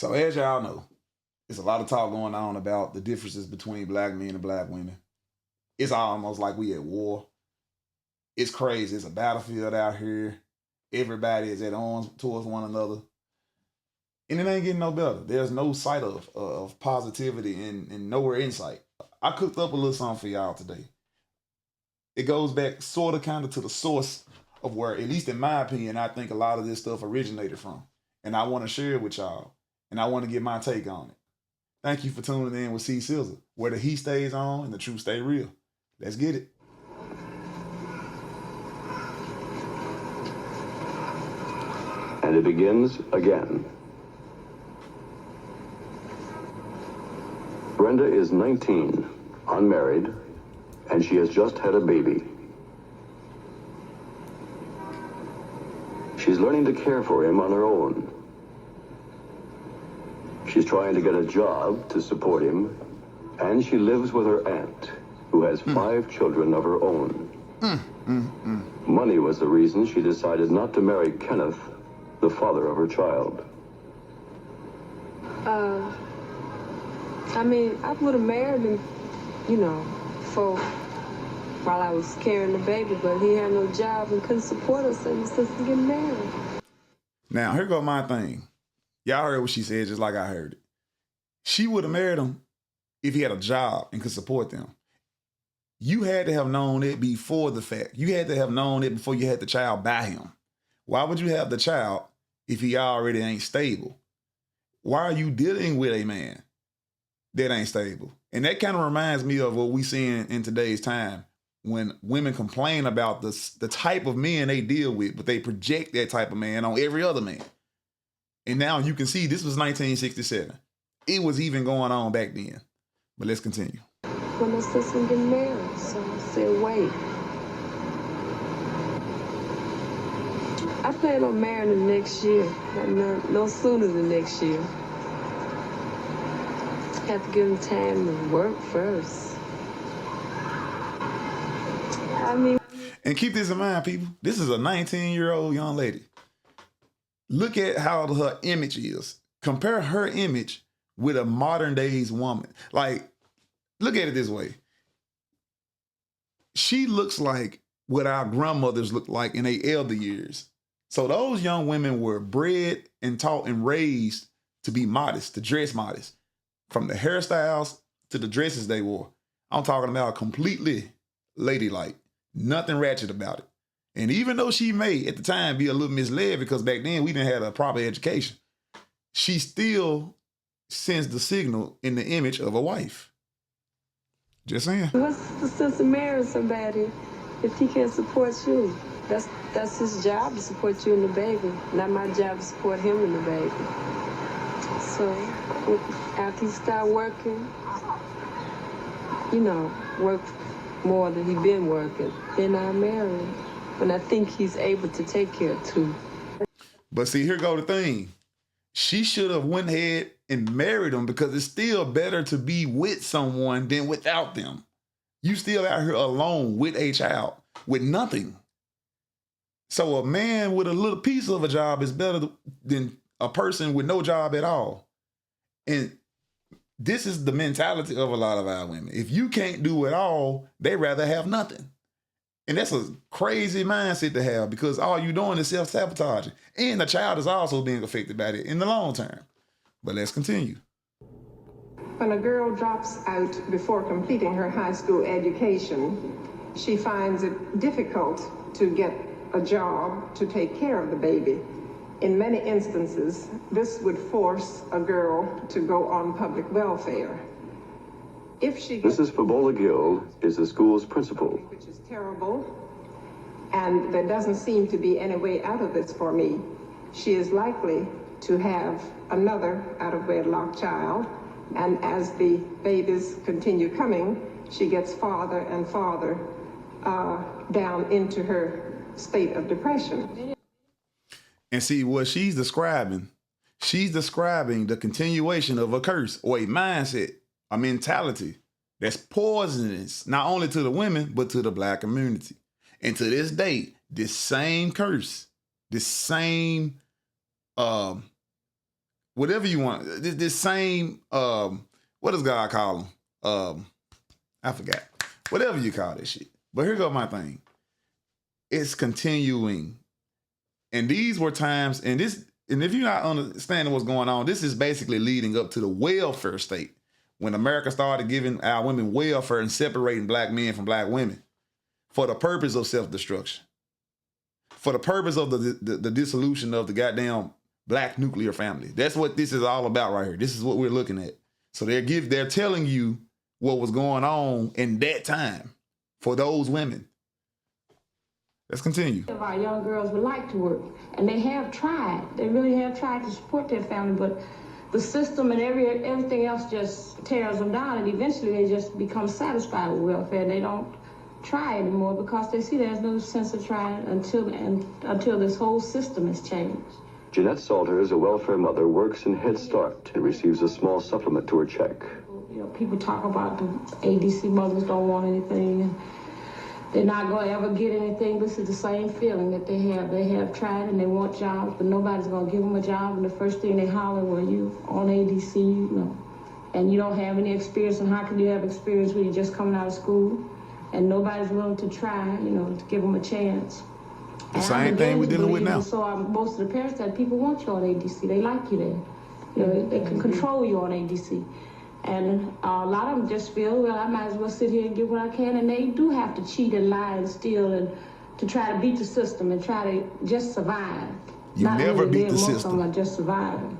So as y'all know, there's a lot of talk going on about the differences between black men and black women. It's almost like we at war. It's crazy. It's a battlefield out here. Everybody is at arms towards one another. And it ain't getting no better. There's no sight of positivity and nowhere in sight. I cooked up a little something for y'all today. It goes back sort of kind of to the source of where, at least in my opinion, I think a lot of this stuff originated from. And I want to share it with y'all. And I want to get my take on it. Thank you for tuning in with C Sizzle, where the heat stays on and the truth stay real. Let's get it. And it begins again. Brenda is 19, unmarried, and she has just had a baby. She's learning to care for him on her own. She's trying to get a job to support him, and she lives with her aunt, who has 5 children of her own. Money was the reason she decided not to marry Kenneth, the father of her child. I mean, I would have married him, while I was carrying the baby, but he had no job and couldn't support us since getting married. Now, here go my thing. Y'all heard what she said just like I heard it. She would have married him if he had a job and could support them. You had to have known it before the fact. You had to have known it before you had the child by him. Why would you have the child if he already ain't stable? Why are you dealing with a man that ain't stable? And that kind of reminds me of what we see in today's time when women complain about the type of men they deal with, but they project that type of man on every other man. And now you can see this was 1967. It was even going on back then. But let's continue. When my sister getting married, so I said, wait. I plan on marrying him next year, no sooner than next year. Have to give him time to work first. And keep this in mind, people. This is a 19-year-old young lady. Look at how her image is. Compare her image with a modern day's woman. Like, look at it this way. She looks like what our grandmothers looked like in their elder years. So those young women were bred and taught and raised to be modest, to dress modest. From the hairstyles to the dresses they wore. I'm talking about completely ladylike. Nothing ratchet about it. And even though she may, at the time, be a little misled because back then we didn't have a proper education, she still sends the signal in the image of a wife. Just saying. What's the sense of marrying somebody if he can't support you? That's his job to support you and the baby. Not my job to support him and the baby. So after he start working, work more than he been working, then I marry him. When I think he's able to take care of 2. But see, here go the thing. She should have went ahead and married him because it's still better to be with someone than without them. You still out here alone with a child, with nothing. So a man with a little piece of a job is better than a person with no job at all. And this is the mentality of a lot of our women. If you can't do it all, they rather have nothing. And that's a crazy mindset to have because all you're doing is self-sabotaging. And the child is also being affected by it in the long term. But let's continue. When a girl drops out before completing her high school education, she finds it difficult to get a job to take care of the baby. In many instances, this would force a girl to go on public welfare. If she Mrs. Fabola Gill is the school's principal. Which is terrible, and there doesn't seem to be any way out of this for me. She is likely to have another out-of-wedlock child, and as the babies continue coming, she gets farther and farther down into her state of depression. And see what she's describing the continuation of a curse or a mindset, a mentality that's poisonous, not only to the women, but to the black community. And to this day, this same curse, this same whatever you want. This same what does God call them? I forgot. Whatever you call this shit. But here go my thing. It's continuing. And these were times, and if you're not understanding what's going on, this is basically leading up to the welfare state. When America started giving our women welfare and separating black men from black women for the purpose of self-destruction. For the purpose of the dissolution of the goddamn black nuclear family. That's what this is all about right here. This is what we're looking at. So they're telling you what was going on in that time for those women. Let's continue. Our young girls would like to work, and they have tried. They really have tried to support their family, but the system and everything else just tears them down, and eventually they just become satisfied with welfare, and they don't try anymore because they see there's no sense of trying until this whole system is changed. Jeanette Salters, a welfare mother, works in Head Start and receives a small supplement to her check. You know, people talk about the ADC mothers don't want anything, and they're not going to ever get anything. This is the same feeling that they have. They have tried and they want jobs, but nobody's going to give them a job. And the first thing they holler, well, you on ADC, you know, and you don't have any experience. And how can you have experience when you're just coming out of school? And nobody's willing to try, you know, to give them a chance. The same thing we're dealing with now. So most of the parents said people want you on ADC. They like you there. You know, they can control you on ADC. And a lot of them just feel, well, I might as well sit here and get what I can. And they do have to cheat and lie and steal and to try to beat the system and try to just survive. You never beat the system. Most of them are just surviving.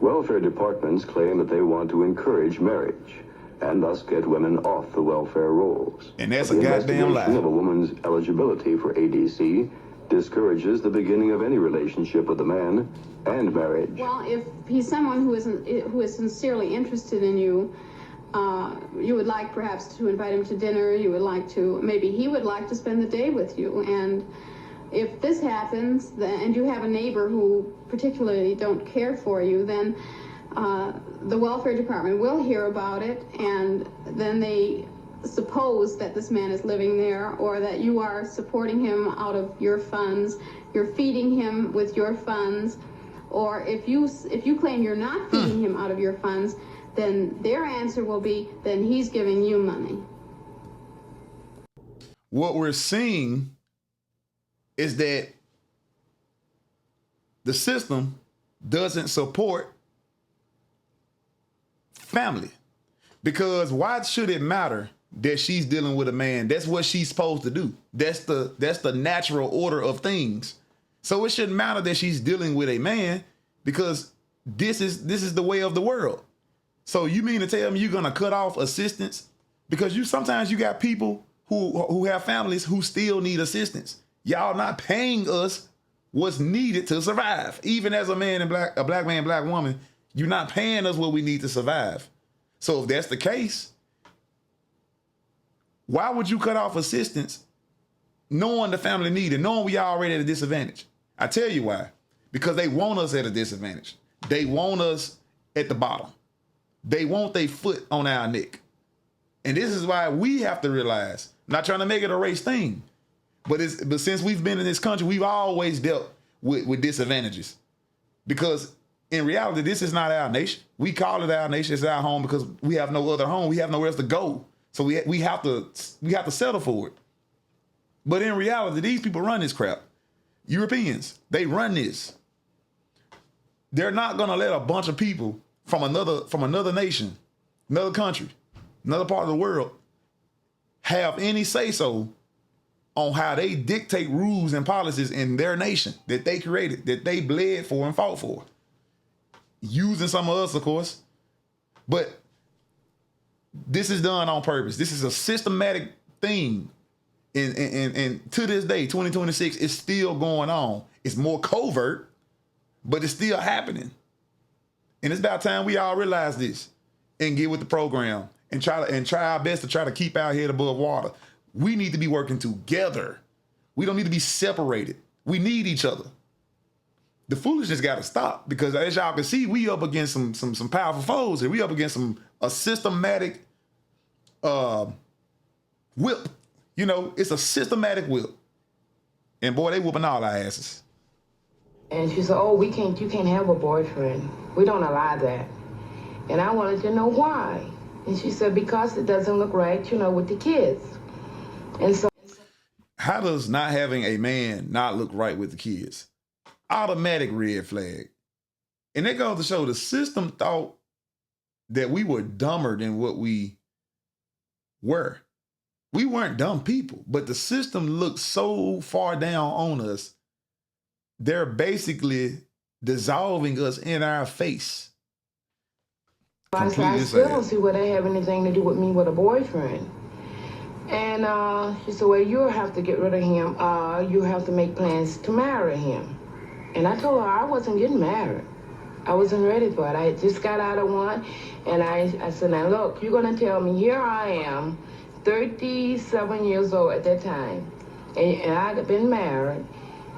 Welfare departments claim that they want to encourage marriage and thus get women off the welfare rolls. And that's a goddamn lie. The investigation of a woman's eligibility for ADC discourages the beginning of any relationship with a man and marriage. Well, if he's someone who is sincerely interested in you, you would like perhaps to invite him to dinner, you would like to, maybe he would like to spend the day with you. And if this happens, and you have a neighbor who particularly don't care for you, then the welfare department will hear about it, and then they suppose that this man is living there, or that you are supporting him out of your funds, you're feeding him with your funds, or if you claim you're not feeding him out of your funds, then their answer will be, then he's giving you money. What we're seeing is that the system doesn't support family. Because why should it matter that she's dealing with a man? That's what she's supposed to do. That's the natural order of things. So it shouldn't matter that she's dealing with a man, because this is the way of the world. So you mean to tell me you're gonna cut off assistance? Because sometimes you got people who have families who still need assistance. Y'all not paying us what's needed to survive. Even as a man and a black man, black woman, you're not paying us what we need to survive. So if that's the case, why would you cut off assistance knowing the family needed, knowing we already at a disadvantage? I tell you why. Because they want us at a disadvantage. They want us at the bottom. They want their foot on our neck. And this is why we have to realize, not trying to make it a race thing, but since we've been in this country, we've always dealt with disadvantages. Because in reality, this is not our nation. We call it our nation. It's our home because we have no other home. We have nowhere else to go. So we have to settle for it. But in reality, these people run this crap. Europeans, they run this. They're not gonna let a bunch of people from another nation, another country, another part of the world have any say-so on how they dictate rules and policies in their nation that they created, that they bled for and fought for. Using some of us, of course, but this is done on purpose. This is a systematic thing. And to this day, 2026, it's still going on. It's more covert, but it's still happening. And it's about time we all realize this and get with the program and try our best to try to keep our head above water. We need to be working together. We don't need to be separated. We need each other. The foolishness got to stop, because as y'all can see, we up against some powerful foes here. We up against a systematic whip. You know, it's a systematic whip. And boy, they whooping all our asses. And she said, oh, you can't have a boyfriend. We don't allow that. And I wanted to know why. And she said, because it doesn't look right, you know, with the kids. And so. How does not having a man not look right with the kids? Automatic red flag. And that goes to show the system thought that we were dumber than what we were. We weren't dumb people, but the system looked so far down on us. They're basically dissolving us in our face. I still don't see where they have anything to do with me with a boyfriend. And she said, well, you'll have to get rid of him. You have to make plans to marry him. And I told her I wasn't getting married. I wasn't ready for it. I had just got out of one. And I said, now look, you're going to tell me, here I am, 37 years old at that time. And I'd been married,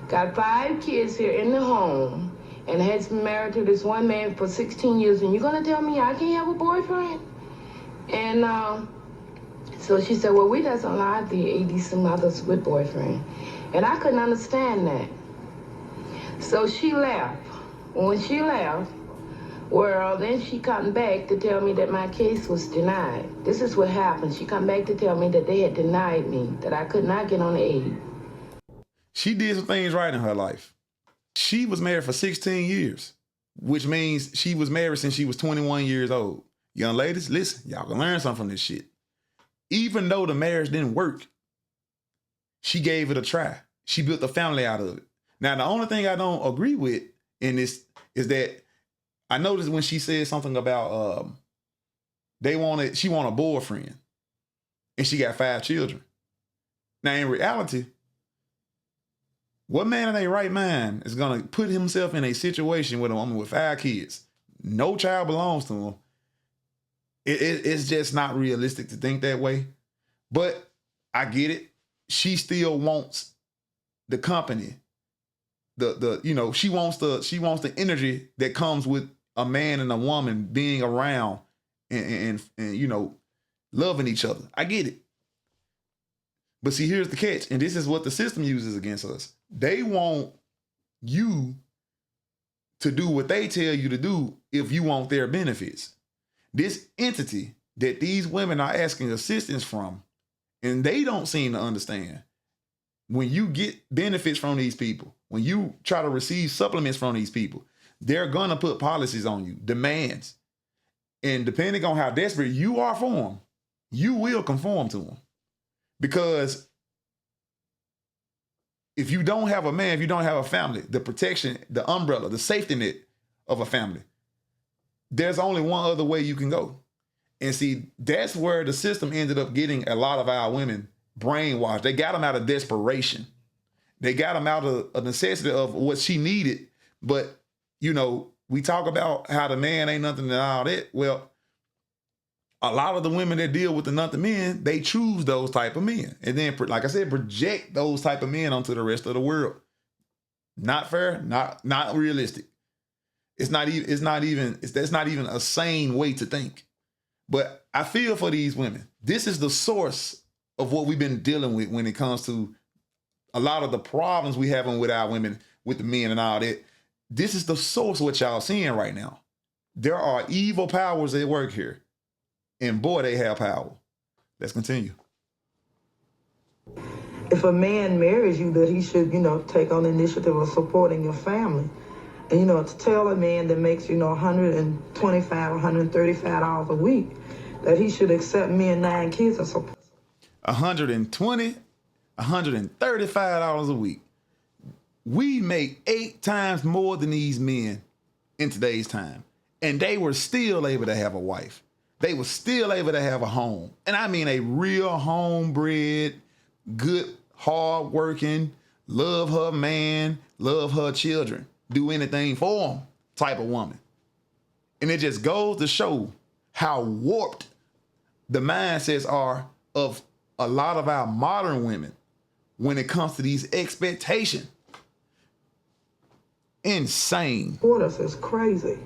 got 5 kids here in the home, and had been married to this one man for 16 years. And you're going to tell me I can't have a boyfriend? And so she said, well, we doesn't allow the 80-some others with boyfriend. And I couldn't understand that. So she left. When she left, well, then she come back to tell me that my case was denied. This is what happened. She come back to tell me that they had denied me, that I could not get on the aid. She did some things right in her life. She was married for 16 years, which means she was married since she was 21 years old. Young ladies, listen, y'all can learn something from this shit. Even though the marriage didn't work, she gave it a try. She built a family out of it. Now, the only thing I don't agree with in this is that I noticed when she said something about she wanted a boyfriend and she got 5 children. Now, in reality, what man in their right mind is going to put himself in a situation with a woman with 5 kids? No child belongs to him. It's just not realistic to think that way. But I get it. She still wants the company. She wants the energy that comes with a man and a woman being around and loving each other. I get it. But see, here's the catch, and this is what the system uses against us. They want you to do what they tell you to do if you want their benefits. This entity that these women are asking assistance from, and they don't seem to understand, when you get benefits from these people, when you try to receive supplements from these people, they're going to put policies on you, demands. And depending on how desperate you are for them, you will conform to them. Because if you don't have a man, if you don't have a family, the protection, the umbrella, the safety net of a family, there's only one other way you can go. And see, that's where the system ended up getting a lot of our women brainwashed. They got them out of desperation. They got them out of a necessity of what she needed. But, we talk about how the man ain't nothing and all that. Well, a lot of the women that deal with the nothing men, they choose those type of men. And then, like I said, project those type of men onto the rest of the world. Not fair, not realistic. That's not even a sane way to think. But I feel for these women. This is the source of what we've been dealing with when it comes to a lot of the problems we having with our women, with the men and all that. This is the source of what y'all seeing right now. There are evil powers at work here. And boy, they have power. Let's continue. If a man marries you, that he should, take on the initiative of supporting your family. And, to tell a man that makes, $125, $135 a week, that he should accept me and 9 kids as support. $120, $135 a week. We make 8 times more than these men in today's time. And they were still able to have a wife. They were still able to have a home. And I mean a real homebred, good, hardworking, love her man, love her children, do anything for them type of woman. And it just goes to show how warped the mindsets are of a lot of our modern women when it comes to these expectations. Insane. For us is crazy.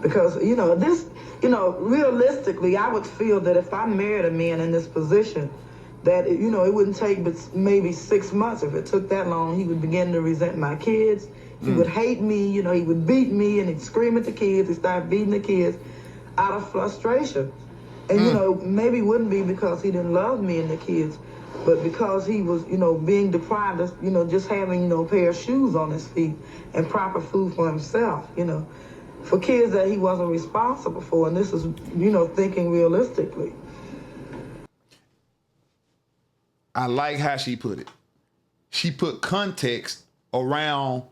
Because, realistically, I would feel that if I married a man in this position, that, it wouldn't take but maybe 6 months. If it took that long, he would begin to resent my kids. He would hate me, you know, he would beat me and he'd scream at the kids. He'd start beating the kids out of frustration. And, you know, maybe it wouldn't be because he didn't love me and the kids, but because he was, you know, being deprived of, you know, just having, you know, a pair of shoes on his feet and proper food for himself, you know, for kids that he wasn't responsible for. And this is, you know, thinking realistically. I like how she put it. She put context around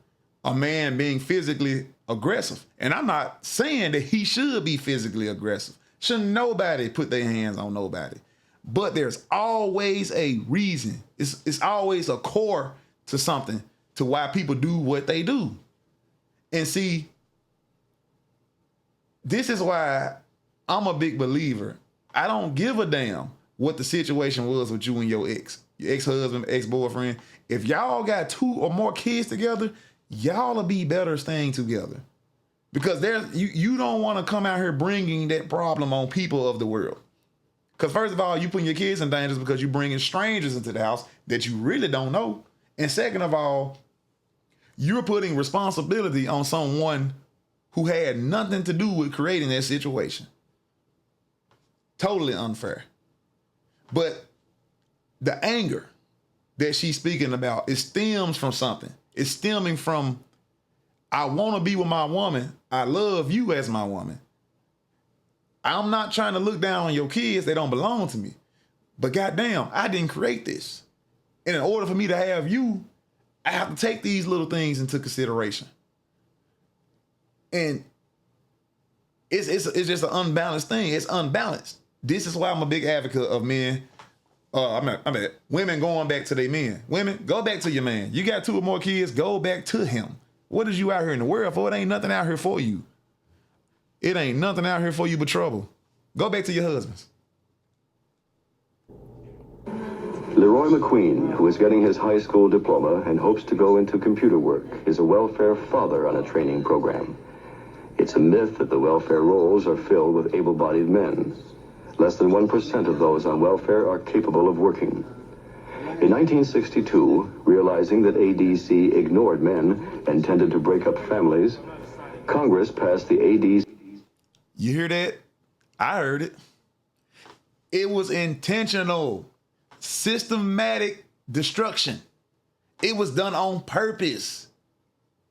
a man being physically aggressive. And I'm not saying that he should be physically aggressive. Shouldn't nobody put their hands on nobody. But there's always a reason. It's always a core to something to why people do what they do. And see, this is why I'm a big believer. I don't give a damn what the situation was with you and your ex-husband, ex-boyfriend. If y'all got 2 or more kids together, y'all will be better staying together. Because you don't want to come out here bringing that problem on people of the world. Because first of all, you putting your kids in danger because you're bringing strangers into the house that you really don't know. And second of all, you're putting responsibility on someone who had nothing to do with creating that situation. Totally unfair. But the anger that she's speaking about, it stems from something. It's stemming from, I want to be with my woman. I love you as my woman. I'm not trying to look down on your kids. They don't belong to me. But goddamn, I didn't create this. And in order for me to have you, I have to take these little things into consideration. And it's just an unbalanced thing. It's unbalanced. This is why I'm a big advocate of men. Women going back to their men. Women, go back to your man. You got 2 or more kids, go back to him. What is you out here in the world for? It ain't nothing out here for you. It ain't nothing out here for you but trouble. Go back to your husbands. Leroy McQueen, who is getting his high school diploma and hopes to go into computer work, is a welfare father on a training program. It's a myth that the welfare rolls are filled with able-bodied men. Less than 1% of those on welfare are capable of working. In 1962, realizing that ADC ignored men and tended to break up families, Congress passed the ADC. You hear that? I heard it. It was intentional, systematic destruction. It was done on purpose.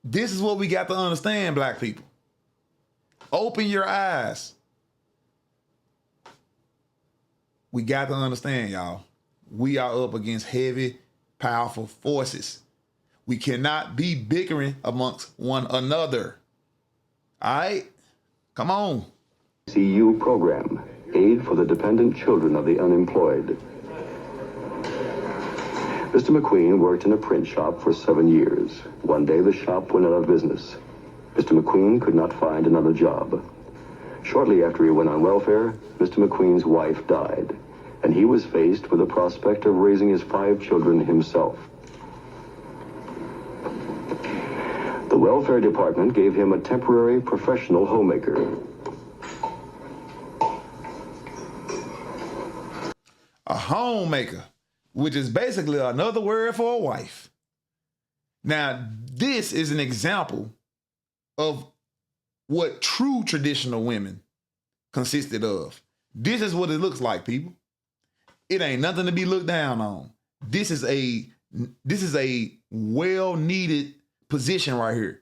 This is what we got to understand, black people. Open your eyes. We got to understand, y'all. We are up against heavy, powerful forces. We cannot be bickering amongst one another. All right? Come on. CU program, Aid for the Dependent Children of the Unemployed. Mr. McQueen worked in a print shop for 7 years. One day, the shop went out of business. Mr. McQueen could not find another job. Shortly after he went on welfare, Mr. McQueen's wife died, and he was faced with the prospect of raising his 5 children himself. The welfare department gave him a temporary professional homemaker. A homemaker, which is basically another word for a wife. Now, this is an example of what true traditional women consisted of. This is what it looks like, people. It ain't nothing to be looked down on. This is a well-needed position right here.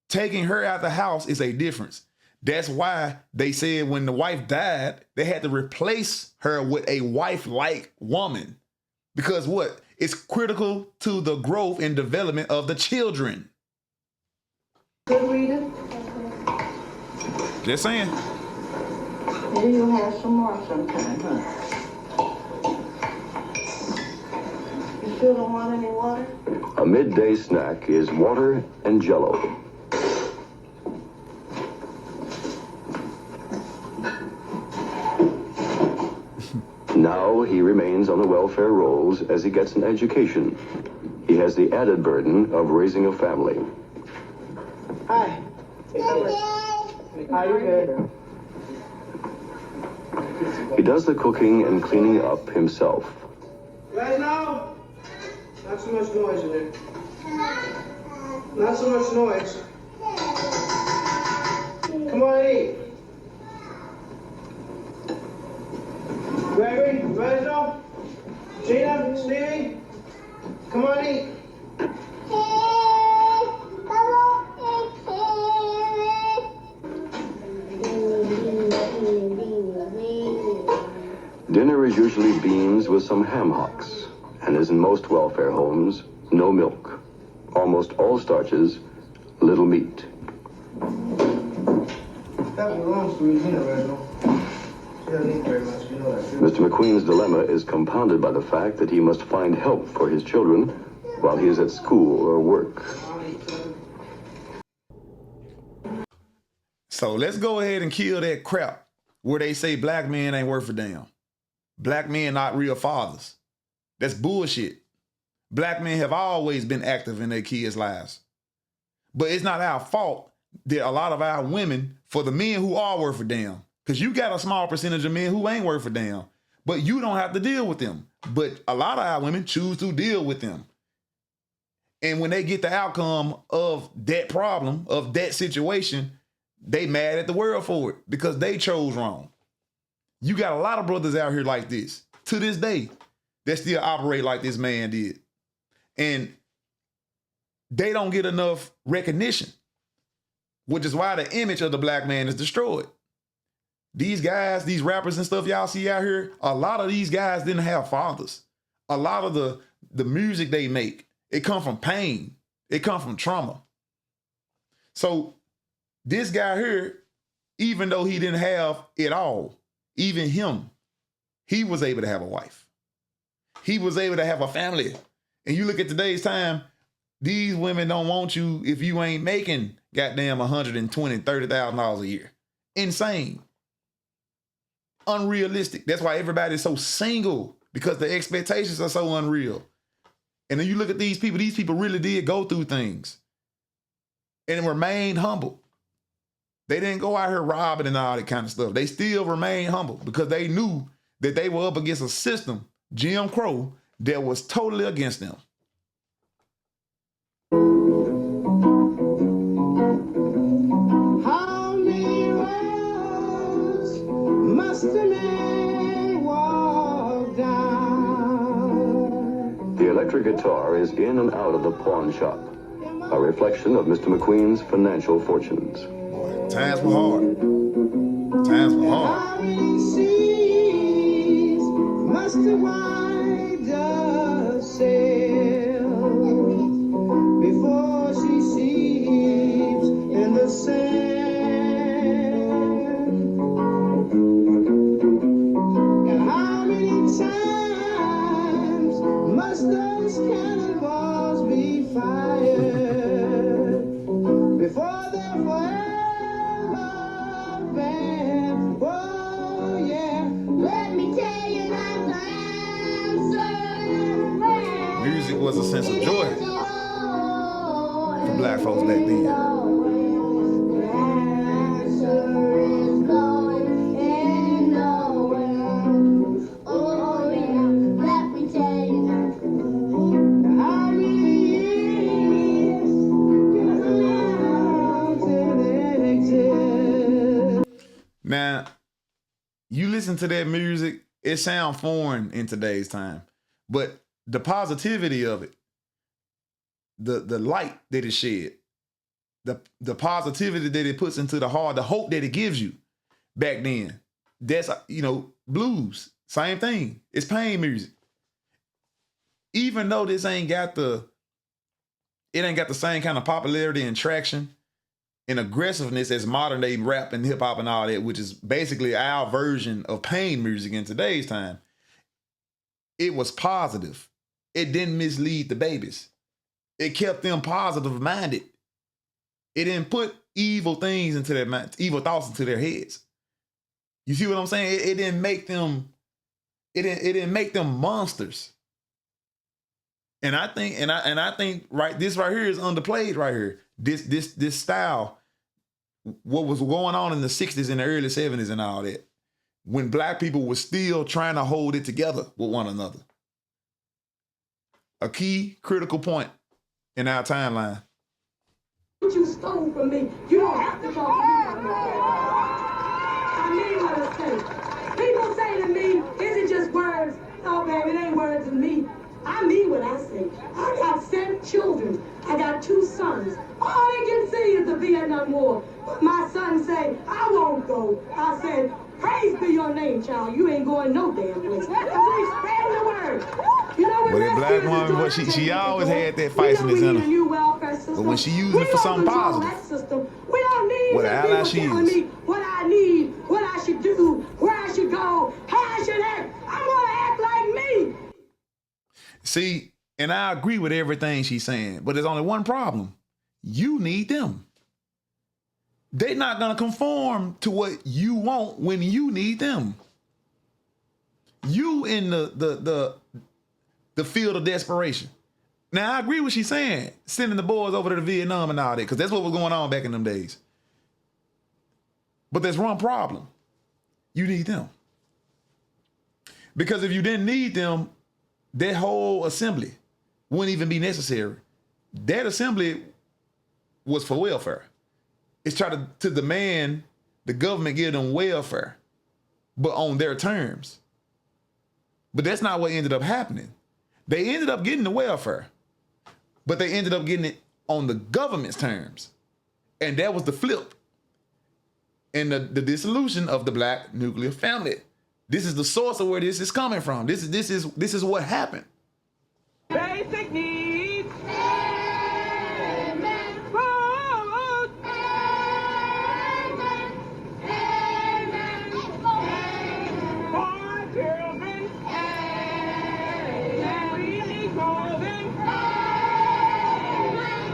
Taking her out the house is a difference. That's why they said when the wife died, they had to replace her with a wife-like woman. Because what? It's critical to the growth and development of the children. Good reader. Just saying. Maybe you'll have some more sometime, huh? You still don't want any water? A midday snack is water and Jell-O. Now he remains on the welfare rolls as he gets an education. He has the added burden of raising a family. Hi. How you good? He does the cooking and cleaning up himself. Right now? Not so much noise in there. Not so much noise. Come on, eat. Gregory, Reginald, Gina, Stevie, come on, eat. Dinner is usually beans with some ham hocks, and as in most welfare homes, no milk. Almost all starches, little meat. That belongs to Regina, Reginald. She doesn't eat very much, you know that. Mr. McQueen's dilemma is compounded by the fact that he must find help for his children while he is at school or work. So let's go ahead and kill that crap where they say black men ain't worth a damn. Black men not real fathers. That's bullshit. Black men have always been active in their kids' lives. But it's not our fault that a lot of our women, for the men who are worth a damn, because you got a small percentage of men who ain't worth a damn, but you don't have to deal with them. But a lot of our women choose to deal with them. And when they get the outcome of that problem, of that situation, they mad at the world for it because they chose wrong. You got a lot of brothers out here like this, to this day, that still operate like this man did. And they don't get enough recognition, which is why the image of the black man is destroyed. These guys, these rappers and stuff y'all see out here, a lot of these guys didn't have fathers. A lot of the music they make, it come from pain. It come from trauma. So this guy here, even though he didn't have it all, even him, he was able to have a wife. He was able to have a family. And you look at today's time, these women don't want you if you ain't making goddamn $120,000, $30,000 a year. Insane. Unrealistic. That's why everybody's so single, because the expectations are so unreal. And then you look at these people really did go through things and remained humble. They didn't go out here robbing and all that kind of stuff. They still remained humble because they knew that they were up against a system, Jim Crow, that was totally against them. How many roads must a man walk down? The electric guitar is in and out of the pawn shop, a reflection of Mr. McQueen's financial fortunes. Times were hard. Times were hard. How many seas must a white dove sail before she sleeps in the sand? And how many times must those cannonballs be fired before they're forever? Music was a sense of joy for black folks back then. Now, you listen to that music, it sounds foreign in today's time, but the positivity of it, the light that it shed, the positivity that it puts into the heart, the hope that it gives you back then, that's, blues, same thing. It's pain music. Even though this ain't got the same kind of popularity and traction and aggressiveness as modern day rap and hip hop and all that, which is basically our version of pain music in today's time, it was positive. It didn't mislead the babies. It kept them positive minded. It didn't put evil things into their mind, evil thoughts into their heads. You see what I'm saying? It didn't make them. It didn't make them monsters. And I think this right here is underplayed right here. This style, what was going on in the 60s and the early 70s and all that, when black people were still trying to hold it together with one another. A key critical point in our timeline. stole from me. You don't have to talk to me about my family. I mean what I say. People say to me, is it just words? No, baby, it ain't words to me. I mean what I say. I got 7 children. I got 2 sons. All they can see is the Vietnam War. But my son say, I won't go. I said, praise be your name, child. You ain't going no damn place. Because we spreading the word. You know what? Well, that black woman, but she always had that feistiness in her. But when she used it for something positive, we don't need what an ally she telling is. me what I need, what I should do, where I should go, how I should act. I want to act like me. See, and I agree with everything she's saying, but there's only one problem. You need them. They're not going to conform to what you want when you need them. You in the field of desperation. Now, I agree with what she's saying, sending the boys over to Vietnam and all that, because that's what was going on back in them days. But there's one problem. You need them. Because if you didn't need them, that whole assembly wouldn't even be necessary. That assembly was for welfare. It's trying to demand the government give them welfare, but on their terms. But that's not what ended up happening. They ended up getting the welfare, but they ended up getting it on the government's terms. And that was the flip and the dissolution of the black nuclear family. This is the source of where this is coming from. This is what happened. Basic needs. Amen. Food. Amen. Amen. For children. Amen. We need clothing.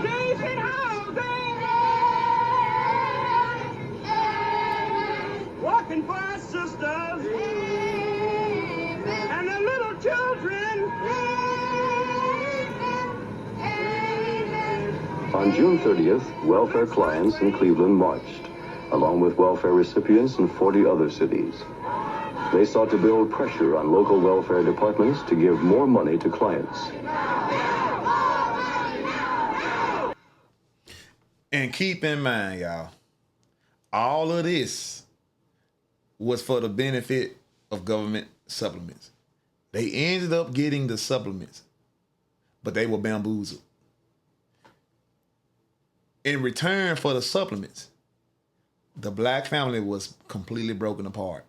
Decent housing. Working for our sisters. And the little children. On June 30th, welfare clients in Cleveland marched, along with welfare recipients in 40 other cities. They sought to build pressure on local welfare departments to give more money to clients. And keep in mind, y'all, all of this was for the benefit of government supplements. They ended up getting the supplements, but they were bamboozled. In return for the supplements, the black family was completely broken apart.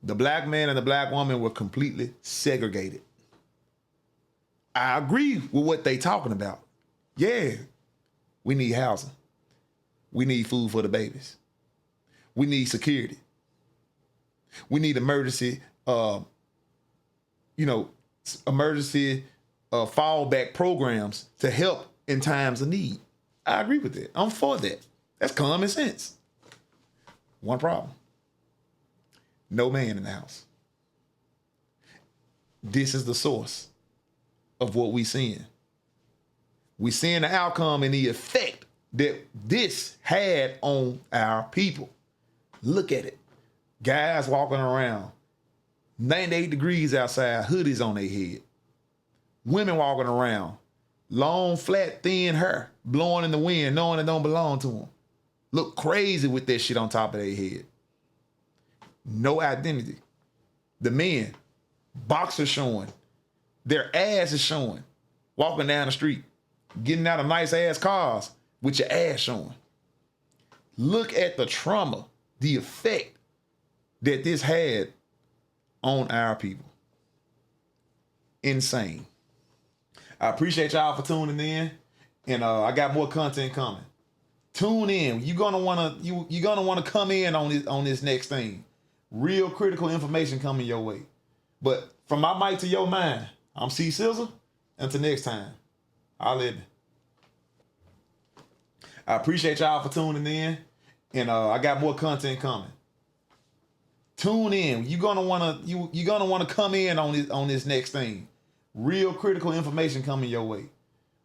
The black man and the black woman were completely segregated. I agree with what they talking about. Yeah, we need housing. We need food for the babies. We need security. We need emergency fallback programs to help in times of need. I agree with that. I'm for that. That's common sense. One problem. No man in the house. This is the source of what we seeing. We seeing the outcome and the effect that this had on our people. Look at it. Guys walking around, 98 degrees outside, hoodies on their head. Women walking around, long, flat, thin hair, blowing in the wind, knowing it don't belong to them. Look crazy with that shit on top of their head. No identity. The men, boxers showing, their ass is showing, walking down the street, getting out of nice ass cars with your ass showing. Look at the trauma, the effect that this had on our people. Insane. I appreciate y'all for tuning in, and I got more content coming. Tune in. You're gonna wanna come in on this next thing. Real critical information coming your way. But from my mic to your mind, I'm C Sizzle. Until next time, I'll live. I appreciate y'all for tuning in, and I got more content coming. Tune in. You're gonna wanna come in on this next thing. Real critical information coming your way.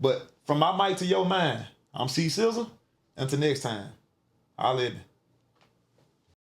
But from my mic to your mind, I'm C Sizzle. Until next time, I'll live.